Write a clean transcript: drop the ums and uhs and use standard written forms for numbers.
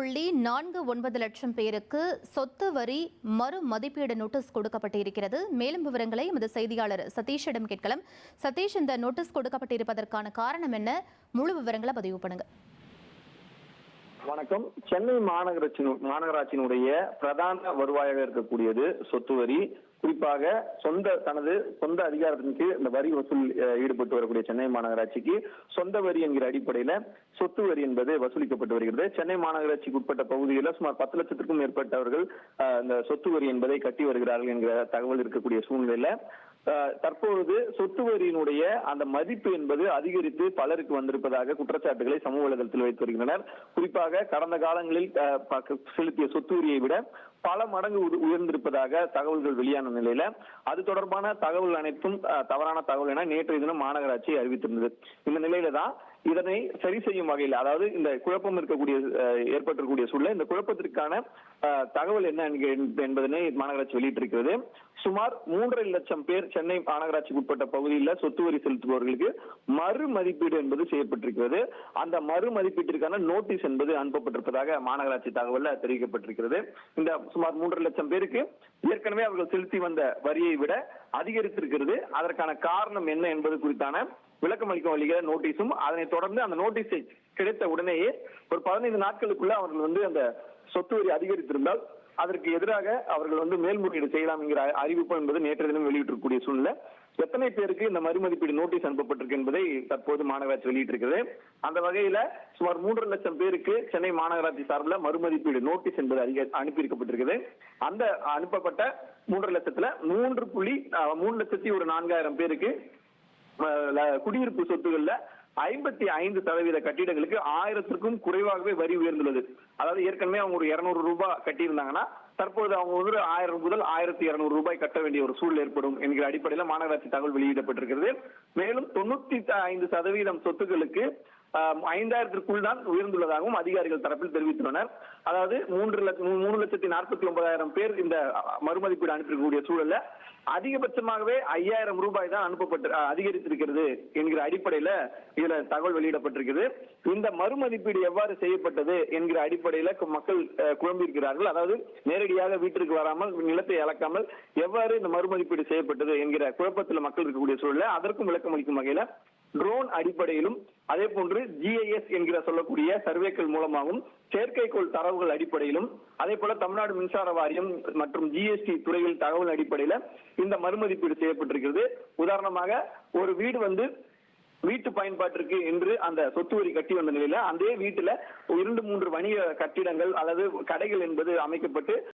49 லட்சம் பேருக்கு சொத்து வரி மறு மதிப்பீடு நோட்டீஸ் கொடுக்கப்பட்டிருக்கிறது. மேலும் விவரங்களை எமது செய்தியாளர் சதீஷிடம் கேட்கலாம். சதீஷ், இந்த நோட்டீஸ் கொடுக்கப்பட்டிருப்பதற்கான காரணம் என்ன? முழு விவரங்களை பதிவு பண்ணுங்க. வணக்கம். சென்னை மாநகராட்சியினுடைய பிரதான வருவாயாக இருக்கக்கூடியது சொத்து வரி. குறிப்பாக தனது சொந்த அதிகாரத்தின் கீழ் இந்த வரி வசூல் ஈடுபட்டு வரக்கூடிய சென்னை மாநகராட்சிக்கு சொந்த வரி என்கிற அடிப்படையில சொத்து வரி என்பது வசூலிக்கப்பட்டு வருகிறது. சென்னை மாநகராட்சிக்கு உட்பட்ட பகுதிகளில் சுமார் 10 லட்சத்திற்கும் மேற்பட்டவர்கள் இந்த சொத்து வரி என்பதை கட்டி வருகிறார்கள் என்கிற தகவல் இருக்கக்கூடிய சூழ்நிலையில தற்பொழுது சொத்து வரியினுடைய அந்த மதிப்பு என்பது அதிகரித்து பலருக்கு வந்திருப்பதாக குற்றச்சாட்டுகளை சமூக வலைதளத்தில் வைத்து வருகின்றனர். குறிப்பாக கடந்த காலங்களில் செலுத்திய சொத்து வரியை விட பல மடங்கு உயர்ந்திருப்பதாக தகவல்கள் வெளியான நிலையில அது தொடர்பான தகவல் அனைத்தும் தவறான தகவல் என நேற்றைய தினம் மாநகராட்சி அறிவித்திருந்தது. இந்த நிலையில தான் இதனை சரி செய்யும் வகையில், அதாவது இந்த குழப்பம் ஏற்பட்டிருக்கக்கூடிய சூழல், இந்த குழப்பத்திற்கான தகவல் என்ன என்பதனை மாநகராட்சி வெளியிட்டிருக்கிறது. சுமார் 3.5 லட்சம் பேர் சென்னை மாநகராட்சிக்கு உட்பட்ட பகுதியில் சொத்து வரி செலுத்துபவர்களுக்கு மறு மதிப்பீடு என்பது செய்யப்பட்டிருக்கிறது. அந்த மறு மதிப்பீட்டிற்கான நோட்டீஸ் என்பது அனுப்பப்பட்டிருப்பதாக மாநகராட்சி தகவல்ல தெரிவிக்கப்பட்டிருக்கிறது. இந்த சுமார் 3.5 லட்சம் பேருக்கு ஏற்கனவே அவர்கள் செலுத்தி வந்த வரியை விட அதிகரித்திருக்கிறது. அதற்கான காரணம் என்ன என்பது குறித்தான விளக்கம் அளிக்கும் வழிகிற நோட்டீஸும், அதனை தொடர்ந்து அந்த நோட்டீஸை கிடைத்த உடனேயே ஒரு 15 நாட்களுக்குள்ள அவர்கள் அந்த சொத்து வரி அதிகரித்திருந்தால் அதற்கு எதிராக அவர்கள் மேல்முறையீடு செய்யலாம் என்கிற அறிவிப்பு என்பது நேற்றைய தினம் வெளியிட்டிருக்கக்கூடிய சூழ்நிலை. எத்தனை பேருக்கு இந்த மறுமதிப்பீடு நோட்டீஸ் அனுப்பப்பட்டிருக்கு என்பதை தற்போது மாநகராட்சி வெளியிட்டிருக்கிறது. அந்த வகையில சுமார் 3.5 லட்சம் பேருக்கு சென்னை மாநகராட்சி சார்பில் மறுமதிப்பீடு நோட்டீஸ் என்பது அனுப்பியிருக்கப்பட்டிருக்கிறது. அந்த அனுப்பப்பட்ட 3.5 லட்சத்துல 3,04,000 பேருக்கு குடியிருப்பு சொத்துக்கள்ல 55% கட்டிடங்களுக்கு 1000க்கும் குறைவாகவே வரி உயர்ந்துள்ளது. அதாவது ஏற்கனவே அவங்க ஒரு 200 ரூபாய் கட்டியிருந்தாங்கன்னா தற்போது அவங்க 1000 முதல் 1200 ரூபாய் கட்ட வேண்டிய ஒரு சூழல் ஏற்படும் என்கிற அடிப்படையில் மாநகராட்சி தகவல் வெளியிடப்பட்டிருக்கிறது. மேலும் 95% சொத்துக்களுக்கு 5000க்குள் தான் உயர்ந்துள்ளதாகவும் அதிகாரிகள் தரப்பில் தெரிவித்துள்ளனர். அதாவது 3,49,000 பேர் இந்த மறுமதிப்பீடு அனுப்பக்கூடிய சூழல்ல அதிகபட்சமாகவே 5000 ரூபாய் தான் அதிகரித்திருக்கிறது என்கிற அடிப்படையில இதுல தகவல் வெளியிடப்பட்டிருக்கிறது. இந்த மறுமதிப்பீடு எவ்வாறு செய்யப்பட்டது என்கிற அடிப்படையில மக்கள் குழம்பியிருக்கிறார்கள். அதாவது நேரடியாக வீட்டிற்கு வராமல் நிலத்தை அளக்காமல் எவ்வாறு இந்த மறுமதிப்பீடு செய்யப்பட்டது என்கிற குழப்பத்தில் மக்கள் இருக்கக்கூடிய சூழல்ல அதற்கும் விளக்கம் அளிக்கும் வகையில ட்ரோன் அடிப்படையிலும் அதே போன்று GIS என்கிற சொல்லக்கூடிய சர்வேக்கள் மூலமாகவும் செயற்கைக்கோள் தரவுகள் அடிப்படையிலும் அதே போல தமிழ்நாடு மின்சார வாரியம் மற்றும் GST துறையில் தகவல் அடிப்படையில இந்த மறுமதிப்பீடு செய்யப்பட்டிருக்கிறது. உதாரணமாக ஒரு வீடு வீட்டு பயன்பாட்டிற்கு என்று அந்த சொத்து வரி கட்டி வந்த நிலையில அதே வீட்டுல 2-3 வணிக கட்டிடங்கள் அல்லது கடைகள் என்பது அமைக்கப்பட்டு